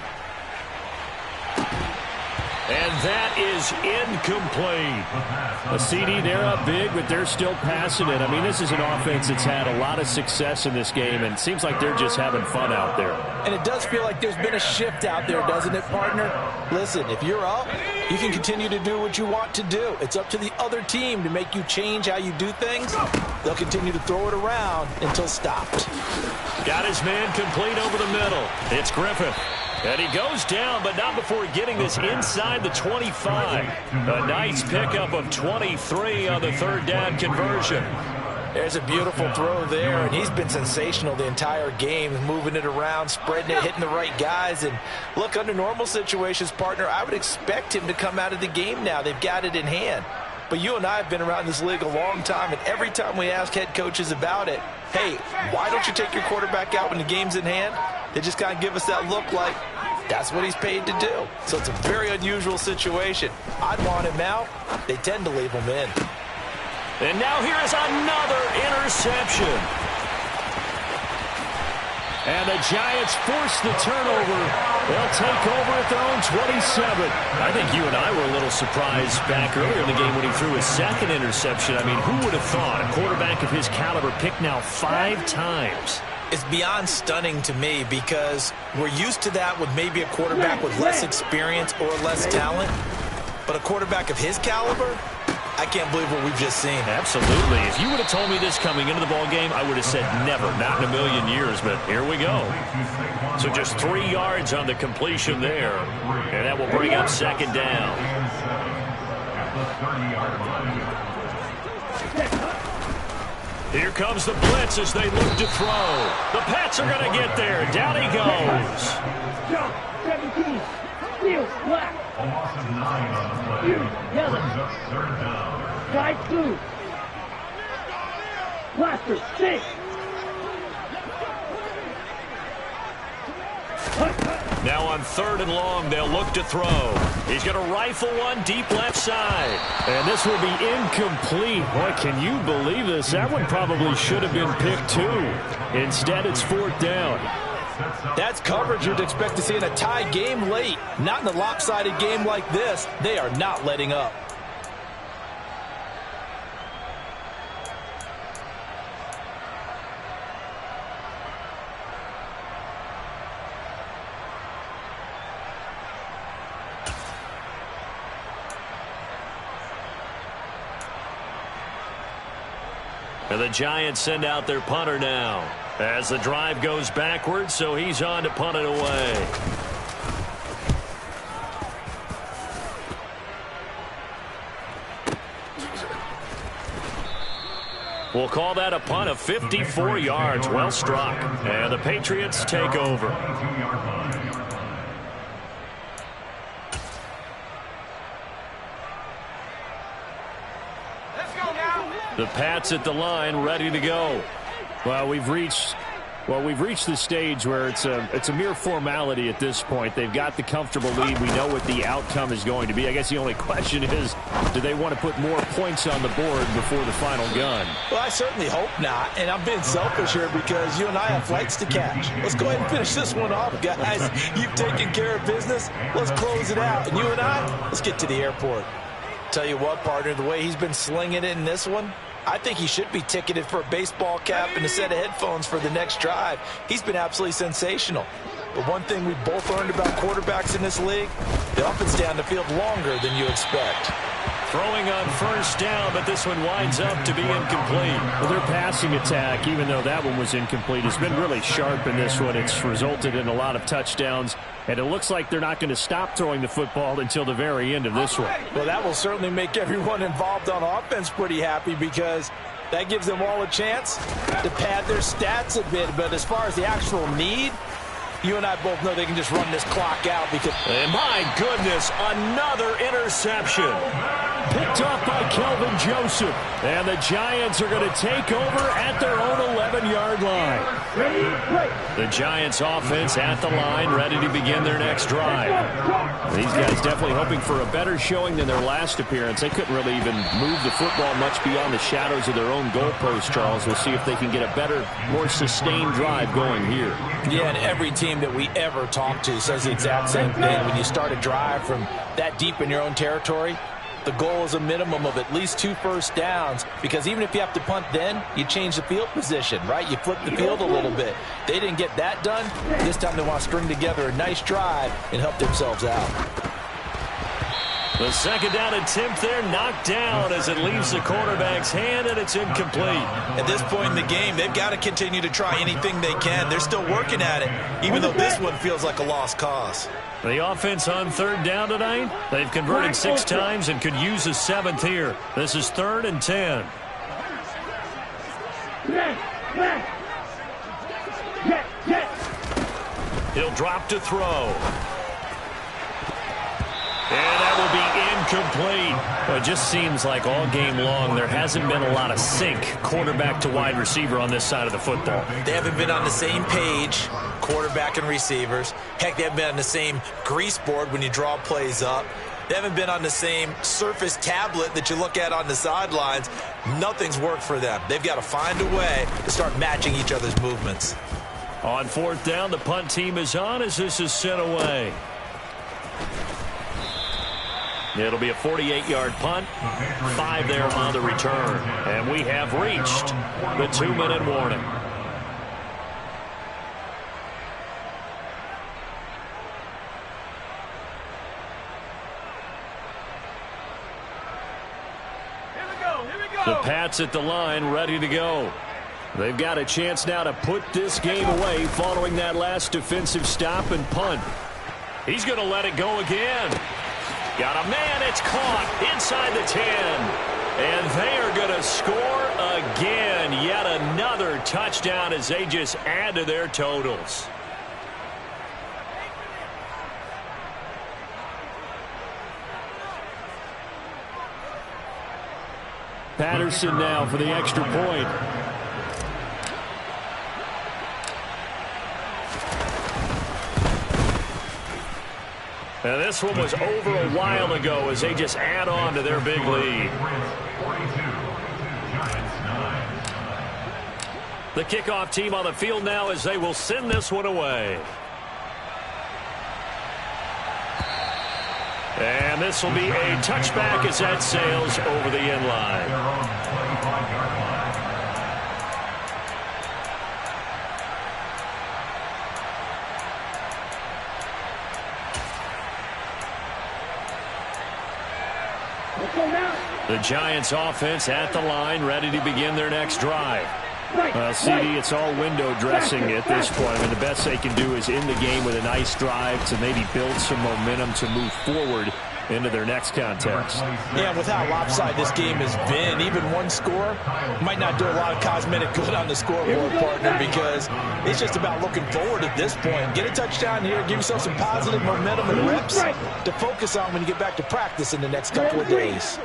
And that is incomplete. A CD, they're up big, but they're still passing it. I mean, this is an offense that's had a lot of success in this game, and it seems like they're just having fun out there. And it does feel like there's been a shift out there, doesn't it, partner? Listen, if you're up, you can continue to do what you want to do. It's up to the other team to make you change how you do things. They'll continue to throw it around until stopped. Got his man complete over the middle. It's Griffith. And he goes down, but not before getting this inside the 25. A nice pickup of 23 on the 3rd down conversion. There's a beautiful throw there, and he's been sensational the entire game, moving it around, spreading it, hitting the right guys. And look, under normal situations, partner, I would expect him to come out of the game now. They've got it in hand. But you and I have been around this league a long time, and every time we ask head coaches about it, hey, why don't you take your quarterback out when the game's in hand? They just kind of give us that look like that's what he's paid to do. So it's a very unusual situation. I'd want him out. They tend to leave him in. And now here is another interception. And the Giants force the turnover. They'll take over at their own 27. I think you and I were a little surprised back earlier in the game when he threw his 2nd interception. I mean, who would have thought a quarterback of his caliber picked now 5 times? It's beyond stunning to me because we're used to that with maybe a quarterback with less experience or less talent. But a quarterback of his caliber, I can't believe what we've just seen. Absolutely. If you would have told me this coming into the ball game, I would have said never, not in a million years. But here we go. So just 3 yards on the completion there. And that will bring up 2nd down. Here comes the blitz as they look to throw. The Pats are going to get there. Down he goes. Jump, 17. Steel, black. Steel, yellow. Sky blue. Blaster, 6. Now on 3rd and long, they'll look to throw. He's going to rifle one deep left side. And this will be incomplete. Boy, can you believe this? That one probably should have been picked too. Instead, it's 4th down. That's coverage you'd expect to see in a tie game late. Not in a lopsided game like this. They are not letting up. And the Giants send out their punter now as the drive goes backwards, so he's on to punt it away. We'll call that a punt of 54 yards. Well struck. And the Patriots take over. The Pats at the line, ready to go. Well, we've reached Well, we've reached the stage where it's a mere formality at this point. They've got the comfortable lead. We know what the outcome is going to be. I guess the only question is, do they want to put more points on the board before the final gun? Well, I certainly hope not, and I'm being selfish here because you and I have flights to catch. Let's go ahead and finish this one off, guys. You've taken care of business. Let's close it out. And you and I, let's get to the airport. Tell you what, partner, the way he's been slinging it in this one, I think he should be ticketed for a baseball cap and a set of headphones for the next drive. He's been absolutely sensational. But one thing we both learned about quarterbacks in this league, they often stay on the field longer than you expect. Throwing on first down, but this one winds up to be incomplete. Well, their passing attack, even though that one was incomplete, has been really sharp in this one. It's resulted in a lot of touchdowns, and it looks like they're not going to stop throwing the football until the very end of this one. Well, that will certainly make everyone involved on offense pretty happy because that gives them all a chance to pad their stats a bit. But as far as the actual need, you and I both know they can just run this clock out because... And my goodness, another interception. Picked off by Kelvin Joseph. And the Giants are going to take over at their own 11-yard line. The Giants offense at the line, ready to begin their next drive. These guys definitely hoping for a better showing than their last appearance. They couldn't really even move the football much beyond the shadows of their own goalpost, Charles. We'll see if they can get a better, more sustained drive going here. Yeah, and every team that we ever talk to says the exact same thing. When you start a drive from that deep in your own territory, the goal is a minimum of at least 2 first downs, because even if you have to punt then, you change the field position, right? You flip the field a little bit. They didn't get that done. This time they want to string together a nice drive and help themselves out. The second down attempt there knocked down as it leaves the quarterback's hand, and it's incomplete. At this point in the game, they've got to continue to try anything they can. They're still working at it, even though this one feels like a lost cause. The offense on third down tonight, they've converted 6 times and could use a 7th here. This is 3rd and 10. He'll drop to throw. And that will be incomplete. Well, it just seems like all game long there hasn't been a lot of sync quarterback to wide receiver on this side of the football. They haven't been on the same page, quarterback and receivers. Heck, they haven't been on the same grease board when you draw plays up. They haven't been on the same Surface tablet that you look at on the sidelines. Nothing's worked for them. They've got to find a way to start matching each other's movements. On 4th down, the punt team is on as this is sent away. It'll be a 48-yard punt, 5 there on the return. And we have reached the 2-minute warning. The Pats at the line, ready to go. They've got a chance now to put this game away following that last defensive stop and punt. He's going to let it go again. Got a man, it's caught inside the 10. And they are going to score again. Yet another touchdown as they just add to their totals. Patterson now for the extra point. And this one was over a while ago as they just add on to their big lead. The kickoff team on the field now as they will send this one away. And this will be a touchback as that sails over the end line. The Giants offense at the line, ready to begin their next drive. Well, CD, it's all window dressing at this point. I mean, the best they can do is in the game with a nice drive to maybe build some momentum to move forward into their next contest. Yeah, with how lopsided this game has been, even one score might not do a lot of cosmetic good on the scoreboard, partner, because it's just about looking forward at this point. Get a touchdown here, give yourself some positive momentum and reps to focus on when you get back to practice in the next couple of days.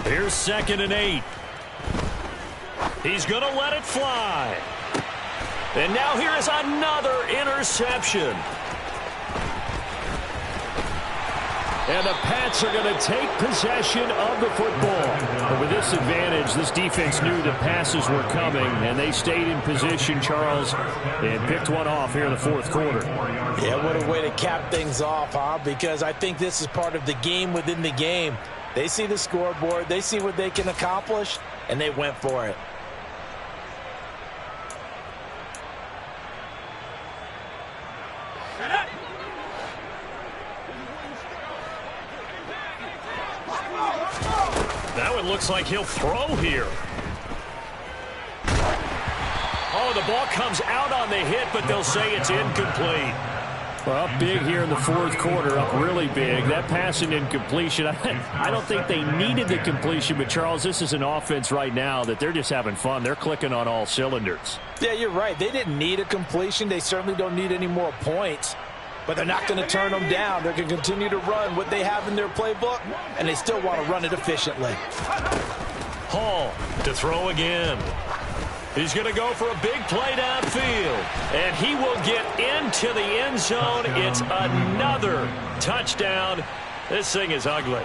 Here's 2nd and 8. He's going to let it fly. And now here is another interception. And the Pats are going to take possession of the football. But with this advantage, this defense knew the passes were coming, and they stayed in position, Charles, and picked one off here in the 4th quarter. Yeah, what a way to cap things off, huh? Because I think this is part of the game within the game. They see the scoreboard, they see what they can accomplish, and they went for it. Now it looks like he'll throw here. Oh, the ball comes out on the hit, but they'll say it's incomplete. Well, up big here in the 4th quarter, up really big. That passing incompletion, I don't think they needed the completion, but, Charles, this is an offense right now that they're just having fun. They're clicking on all cylinders. Yeah, you're right. They didn't need a completion. They certainly don't need any more points. But they're not going to turn them down. They're going to continue to run what they have in their playbook, and they still want to run it efficiently. Hall to throw again. He's going to go for a big play downfield, and he will get into the end zone. It's another touchdown. This thing is ugly.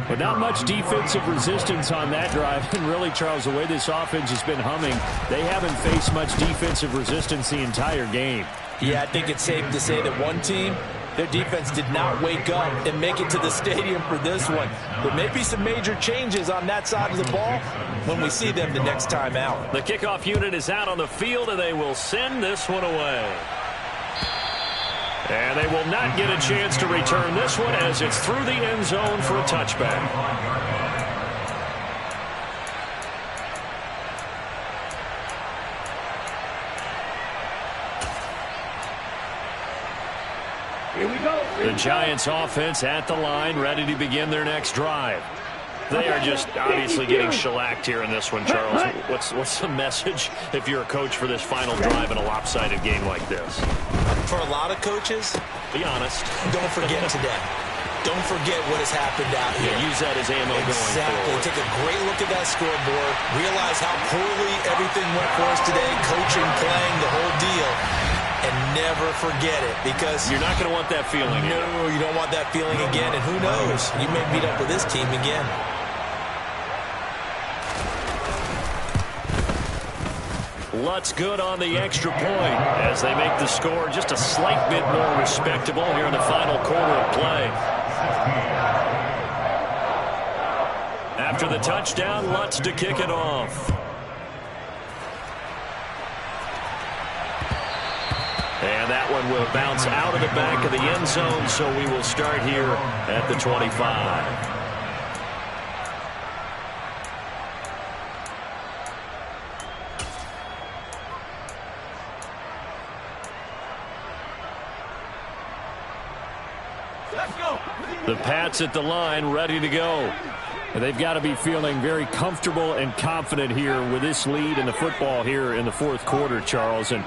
But not much defensive resistance on that drive. And really, Charles, the way this offense has been humming, they haven't faced much defensive resistance the entire game. Yeah, I think it's safe to say that one team, their defense did not wake up and make it to the stadium for this one. There may be some major changes on that side of the ball when we see them the next time out. The kickoff unit is out on the field, and they will send this one away. And they will not get a chance to return this one as it's through the end zone for a touchback. Here we go. The Giants offense at the line, ready to begin their next drive. They are just obviously getting shellacked here in this one, Charles. What's the message if you're a coach for this final drive in a lopsided game like this? For a lot of coaches, be honest. Don't forget today. Don't forget what has happened out here. Yeah, use that as ammo going forward. Take a great look at that scoreboard. Realize how poorly everything went for us today. Coaching, playing, the whole deal. And never forget it, because you're not going to want that feeling. No, you don't want that feeling again. And who knows? You may meet up with this team again. Lutz good on the extra point as they make the score just a slight bit more respectable here in the final quarter of play. After the touchdown, Lutz to kick it off. And that one will bounce out of the back of the end zone, so we will start here at the 25. The Pats at the line, ready to go. They've got to be feeling very comfortable and confident here with this lead in the football here in the 4th quarter, Charles. And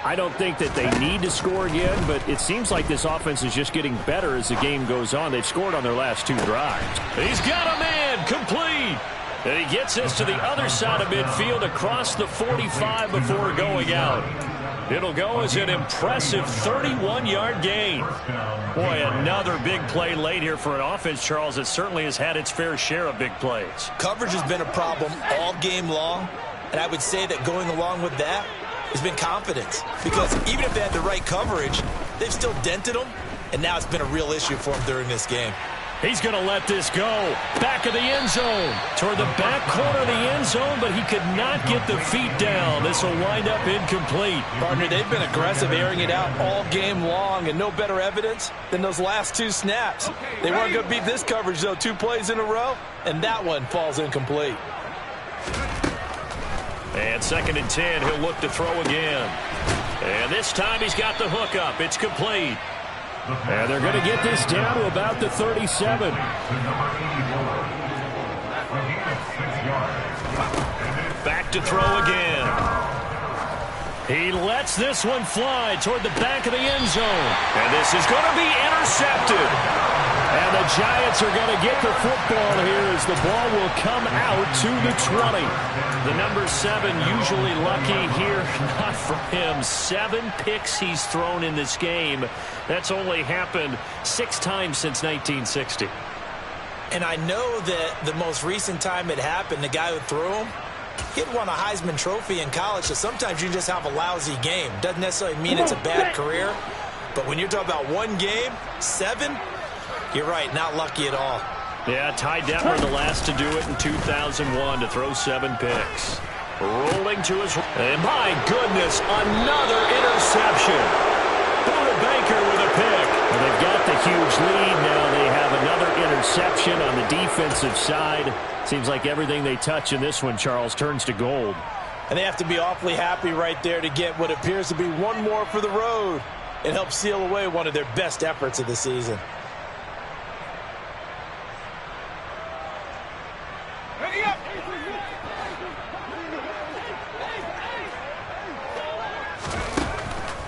I don't think that they need to score again, but it seems like this offense is just getting better as the game goes on. They've scored on their last 2 drives. He's got a man, complete. And he gets us to the other side of midfield across the 45 before going out. It'll go as an impressive 31-yard gain. Boy, another big play late here for an offense, Charles, that certainly has had its fair share of big plays. Coverage has been a problem all game long, and I would say that going along with that has been confidence, because even if they had the right coverage, they've still dented them, and now it's been a real issue for them during this game. He's going to let this go. Back of the end zone. Toward the back corner of the end zone, but he could not get the feet down. This will wind up incomplete. Partner, they've been aggressive, airing it out all game long, and no better evidence than those last 2 snaps. They weren't going to beat this coverage, though, 2 plays in a row, and that one falls incomplete. And 2nd and 10, he'll look to throw again. And this time he's got the hook up. It's complete. And they're going to get this down to about the 37. Back to throw again. He lets this one fly toward the back of the end zone. And this is going to be intercepted. And the Giants are going to get the football here as the ball will come out to the 20. The number 7 usually lucky here. Not for him. 7 picks he's thrown in this game. That's only happened 6 times since 1960. And I know that the most recent time it happened, the guy who threw him, he'd won a Heisman Trophy in college, so sometimes you just have a lousy game. Doesn't necessarily mean it's a bad career. But when you're talking about one game, 7, you're right, not lucky at all. Yeah, Ty Detmer, the last to do it in 2001, to throw 7 picks. Rolling to his... And my goodness, another interception. Buda Baker with a pick. Well, they've got the huge lead. Now they have another interception on the defensive side. Seems like everything they touch in this one, Charles, turns to gold. And they have to be awfully happy right there to get what appears to be one more for the road and help seal away one of their best efforts of the season.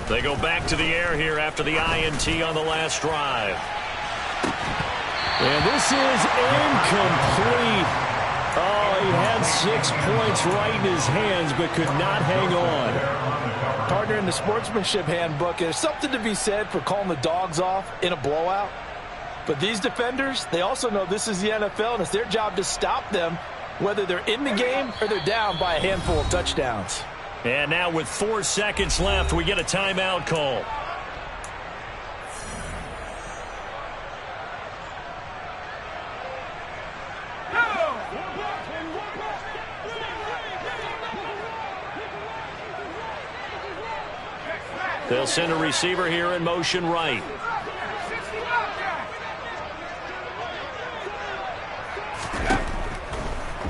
They go back to the air here after the INT on the last drive. And this is incomplete. Oh, he had 6 points right in his hands, but could not hang on. Partner, in the sportsmanship handbook, there's something to be said for calling the dogs off in a blowout. But these defenders, they also know this is the NFL, and it's their job to stop them, whether they're in the game or they're down by a handful of touchdowns. And now with 4 seconds left, we get a timeout call. They'll send a receiver here in motion right.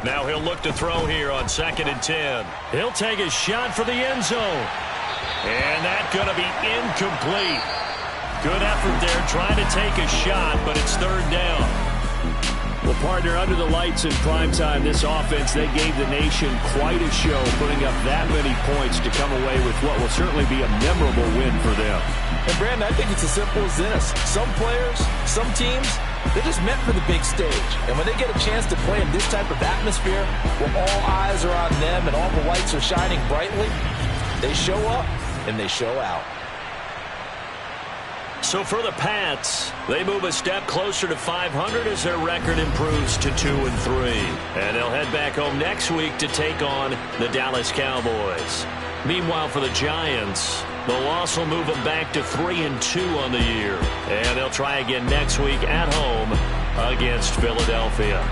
Now he'll look to throw here on 2nd and 10. He'll take a shot for the end zone. And that's going to be incomplete. Good effort there trying to take a shot, but it's 3rd down. Well, partner, under the lights in primetime, this offense, they gave the nation quite a show, putting up that many points to come away with what will certainly be a memorable win for them. And, Brandon, I think it's as simple as this. Some players, some teams, they're just meant for the big stage. And when they get a chance to play in this type of atmosphere, where all eyes are on them and all the lights are shining brightly, they show up and they show out. So for the Pats, they move a step closer to 500 as their record improves to 2-3. And they'll head back home next week to take on the Dallas Cowboys. Meanwhile, for the Giants, the loss will move them back to 3-2 on the year. And they'll try again next week at home against Philadelphia.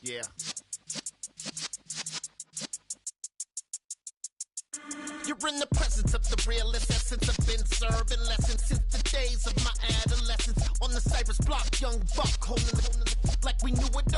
Yeah. You're in the presence of the realest essence. I've been serving lessons since the days of my adolescence. On the Cypress block, young buck holding